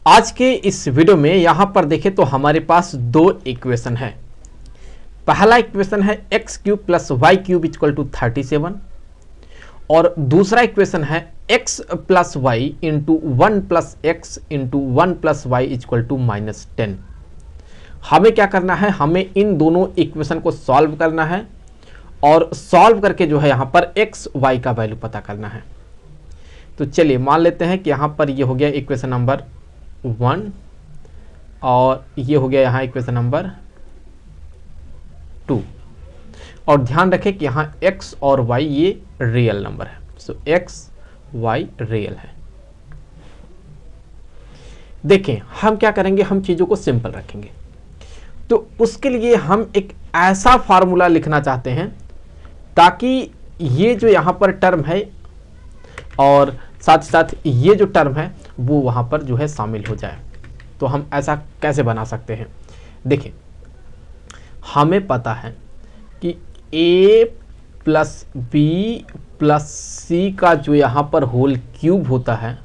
आज के इस वीडियो में यहां पर देखें तो हमारे पास दो इक्वेशन है। पहला इक्वेशन है x cube plus y cube equal to 37 और दूसरा इक्वेशन है x plus y into 1 plus x into 1 plus y equal to -10। हमें क्या करना है, हमें इन दोनों इक्वेशन को सॉल्व करना है और सॉल्व करके जो है यहां पर एक्स वाई का वैल्यू पता करना है। तो चलिए मान लेते हैं कि यहां पर ये हो गया इक्वेशन नंबर 1 और ये हो गया यहाँ इक्वेशन नंबर 2। और ध्यान रखें कि यहाँ x और y ये रियल नंबर है। सो x y रियल है। देखें हम क्या करेंगे, हम चीज़ों को सिंपल रखेंगे। तो उसके लिए हम एक ऐसा फार्मूला लिखना चाहते हैं ताकि ये जो यहाँ पर टर्म है और साथ साथ ये जो टर्म है वो वहाँ पर जो है शामिल हो जाए। तो हम ऐसा कैसे बना सकते हैं, देखिए हमें पता है कि a प्लस बी प्लस सी का जो यहाँ पर होल क्यूब होता है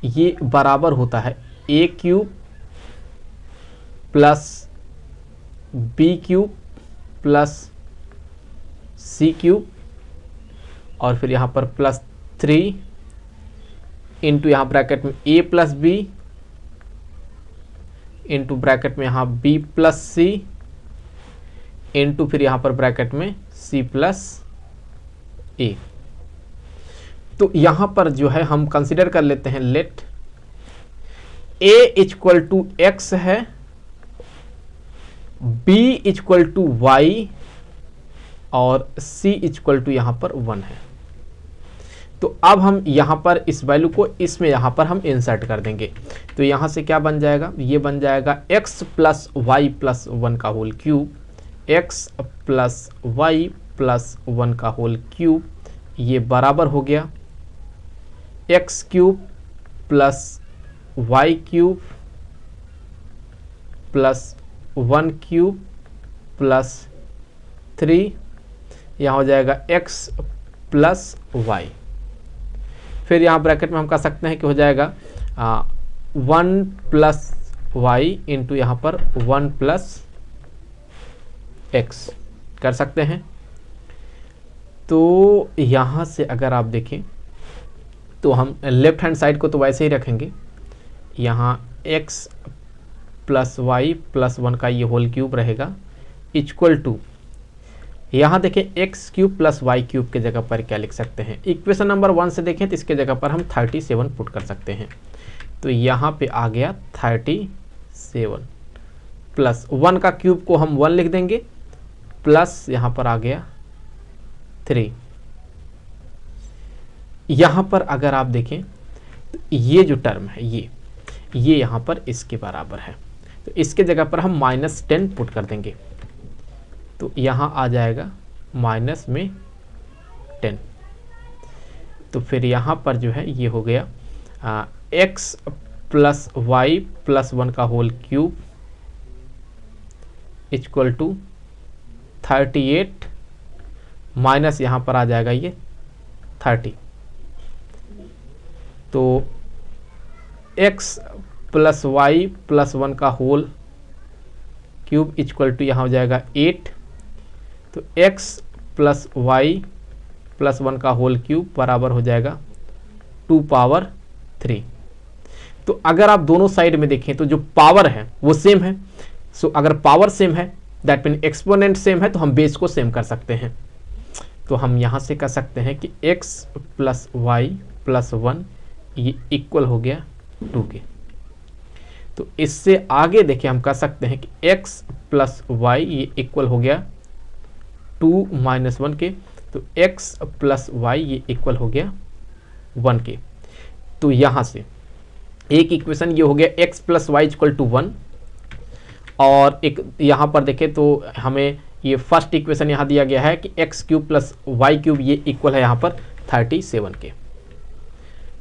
ये बराबर होता है a cube plus B cube plus C cube और फिर यहाँ पर प्लस 3 इंटू यहाँ ब्रैकेट में a plus B into bracket में यहाँ b प्लस सी इंटू फिर यहाँ पर ब्रैकेट में c प्लस ए। तो यहाँ पर जो है हम कंसिडर कर लेते हैं let a equal to x है, b इक्वल टू वाई और c इक्वल टू यहाँ पर 1 है। तो अब हम यहाँ पर इस वैल्यू को इसमें यहाँ पर हम इंसर्ट कर देंगे। तो यहाँ से क्या बन जाएगा, ये बन जाएगा x प्लस वाई प्लस 1 का whole cube, x plus y plus 1 का होल क्यूब, ये बराबर हो गया x cube plus y cube plus 1 cube plus 3, यहाँ हो जाएगा x प्लस वाई। फिर यहाँ ब्रैकेट में हम कह सकते हैं कि हो जाएगा 1 प्लस वाई इंटू यहाँ पर 1 प्लस एक्स कर सकते हैं। तो यहाँ से अगर आप देखें तो हम लेफ्ट हैंड साइड को तो वैसे ही रखेंगे, यहाँ x प्लस वाई प्लस 1 का ये होल क्यूब रहेगा इक्वल टू, यहाँ देखें x cube plus y cube के जगह पर क्या लिख सकते हैं, इक्वेशन नंबर 1 से देखें तो इसके जगह पर हम 37 पुट कर सकते हैं। तो यहाँ पे आ गया 37 प्लस 1 का क्यूब को हम 1 लिख देंगे प्लस यहाँ पर आ गया 3। यहाँ पर अगर आप देखें तो ये जो टर्म है ये यहाँ पर इसके बराबर है। तो इसके जगह पर हम -10 पुट कर देंगे तो यहाँ आ जाएगा माइनस में 10। तो फिर यहाँ पर जो है ये हो गया x प्लस वाई प्लस 1 का whole cube equal to 38 minus यहाँ पर आ जाएगा ये 30। तो x प्लस वाई प्लस 1 का होल क्यूब इक्वल टू यहाँ हो जाएगा 8। तो x प्लस वाई प्लस 1 का होल क्यूब बराबर हो जाएगा 2 पावर 3। तो अगर आप दोनों साइड में देखें तो जो पावर है वो सेम है। सो अगर पावर सेम है दैट मीन एक्सपोनेंट सेम है तो हम बेस को सेम कर सकते हैं। तो हम यहाँ से कह सकते हैं कि x प्लस वाई प्लस 1 ये इक्वल हो गया 2 के। तो इससे आगे देखिए हम कह सकते हैं कि x प्लस वाई ये इक्वल हो गया 2 माइनस 1 के। तो x प्लस वाई ये इक्वल हो गया 1 के। तो यहाँ से एक इक्वेशन ये हो गया x plus y equal to 1 और एक यहाँ पर देखें तो हमें ये फर्स्ट इक्वेशन यहाँ दिया गया है कि x cube plus y cube ये इक्वल है यहाँ पर 37 के।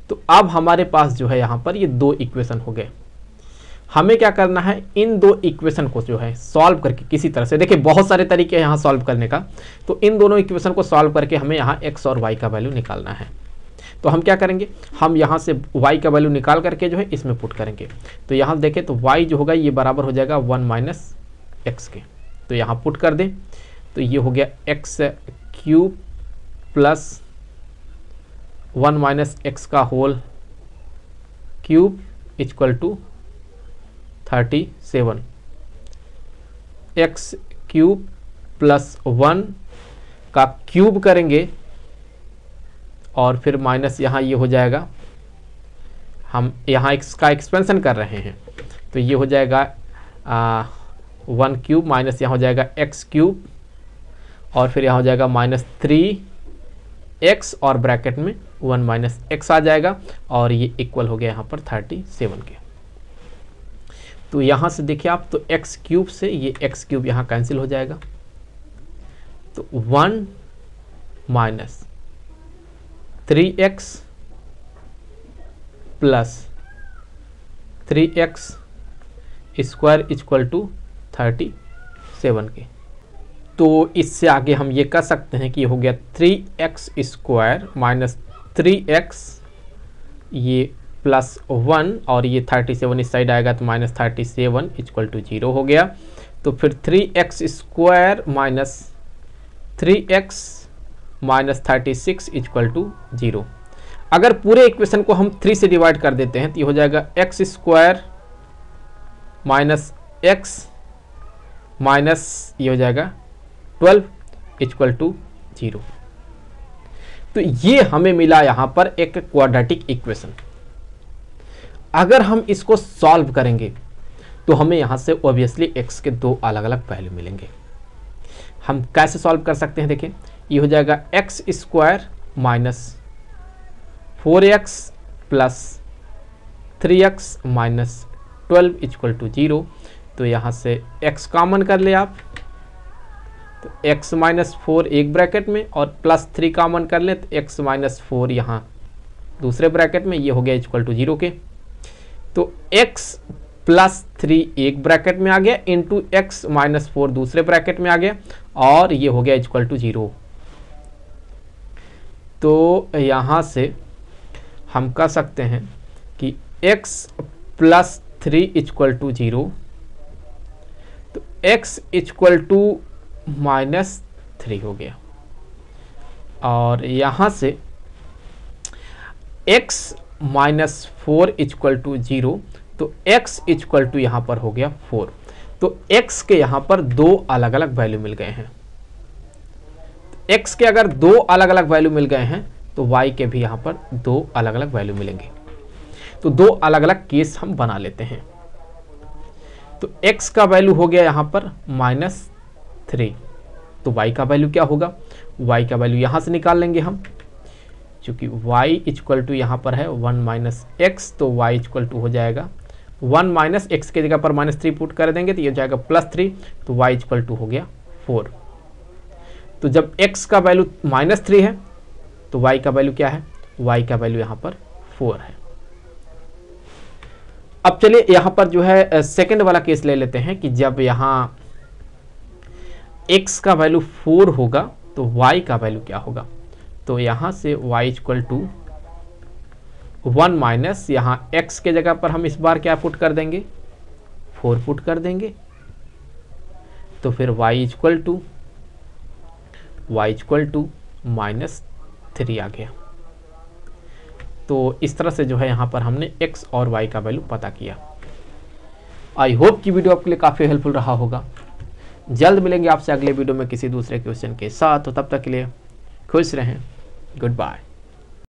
तो अब हमारे पास जो है यहाँ पर ये दो इक्वेशन हो गए। हमें क्या करना है, इन दो इक्वेशन को जो है सॉल्व करके किसी तरह से, देखिए बहुत सारे तरीके हैं यहाँ सॉल्व करने का, तो इन दोनों इक्वेशन को सॉल्व करके हमें यहाँ x और y का वैल्यू निकालना है। तो हम क्या करेंगे, हम यहाँ से y का वैल्यू निकाल करके जो है इसमें पुट करेंगे। तो यहाँ देखें तो y जो होगा ये बराबर हो जाएगा 1 माइनस एक्स के। तो यहाँ पुट कर दें तो ये हो गया x cube plus 1 minus x का whole cube equal to 37। X cube plus 1 का क्यूब करेंगे और फिर माइनस यहाँ ये हो जाएगा, हम यहाँ एक्स का एक्सपेंशन कर रहे हैं तो ये हो जाएगा 1 क्यूब माइनस यहाँ हो जाएगा एक्स क्यूब और फिर यहाँ हो जाएगा माइनस 3x और ब्रैकेट में 1 माइनस एक्स आ जाएगा और ये इक्वल हो गया यहाँ पर 37 के। तो यहाँ से देखिए आप, तो एक्स क्यूब से ये एक्स क्यूब यहाँ कैंसिल हो जाएगा, तो 1 minus 3x plus 3x square equal to 37 के। तो इससे आगे हम ये कर सकते हैं कि ये हो गया 3x स्क्वायर माइनस 3x ये प्लस 1 और ये 37 इस साइड आएगा तो माइनस 37 इक्वल टू 0 हो गया। तो फिर 3x square minus 3x minus 36 equal to 0। अगर पूरे इक्वेशन को हम 3 से डिवाइड कर देते हैं तो ये हो जाएगा x square minus x minus ये हो जाएगा 12 इक्वल टू 0। तो ये हमें मिला यहाँ पर एक क्वाड्रेटिक इक्वेशन। अगर हम इसको सॉल्व करेंगे तो हमें यहाँ से ऑब्वियसली x के दो अलग अलग वैल्यू मिलेंगे। हम कैसे सॉल्व कर सकते हैं, देखिए ये हो जाएगा x square minus 4x plus 3x minus 12 equal to 0। तो यहाँ से x कॉमन कर ले आप, तो x माइनस 4 एक ब्रैकेट में और प्लस 3 कॉमन कर ले तो x माइनस 4 यहाँ दूसरे ब्रैकेट में, ये हो गया इक्वल टू 0 के। तो x प्लस 3 एक ब्रैकेट में आ गया इंटू एक्स माइनस 4 दूसरे ब्रैकेट में आ गया और ये हो गया इक्वल टू 0। तो यहाँ से हम कह सकते हैं कि x प्लस 3 इक्वल टू 0, तो x इक्वल टू माइनस 3 हो गया और यहाँ से x माइनस 4 इक्वल टू 0, तो x इक्वल टू यहाँ पर हो गया 4। तो x के यहाँ पर दो अलग अलग वैल्यू मिल गए हैं। x के अगर दो अलग अलग वैल्यू मिल गए हैं तो y के भी यहाँ पर दो अलग अलग वैल्यू मिलेंगे। तो दो अलग अलग केस हम बना लेते हैं। तो x का वैल्यू हो गया यहाँ पर -3, तो y का वैल्यू क्या होगा, y का वैल्यू यहाँ से निकाल लेंगे हम, क्योंकि y इक्वल टू यहाँ पर है 1 माइनस एक्स, तो y इक्वल टू हो जाएगा 1 माइनस एक्स के जगह पर -3 पुट कर देंगे तो ये हो जाएगा +3, तो y इक्वल टू हो गया 4। तो जब x का वैल्यू -3 है तो y का वैल्यू क्या है, y का वैल्यू यहाँ पर 4 है। अब चलिए यहाँ पर जो है सेकंड वाला केस ले लेते हैं कि जब यहाँ x का वैल्यू 4 होगा तो y का वैल्यू क्या होगा। तो यहाँ से y इक्वल टू 1 माइनस यहाँ x के जगह पर हम इस बार क्या पुट कर देंगे, 4 पुट कर देंगे, तो फिर y इक्वल टू -3 आ गया। तो इस तरह से जो है यहाँ पर हमने x और y का वैल्यू पता किया। आई होप कि वीडियो आपके लिए काफ़ी हेल्पफुल रहा होगा। जल्द मिलेंगे आपसे अगले वीडियो में किसी दूसरे क्वेश्चन के साथ, तो तब तक के लिए खुश रहें। Good bye.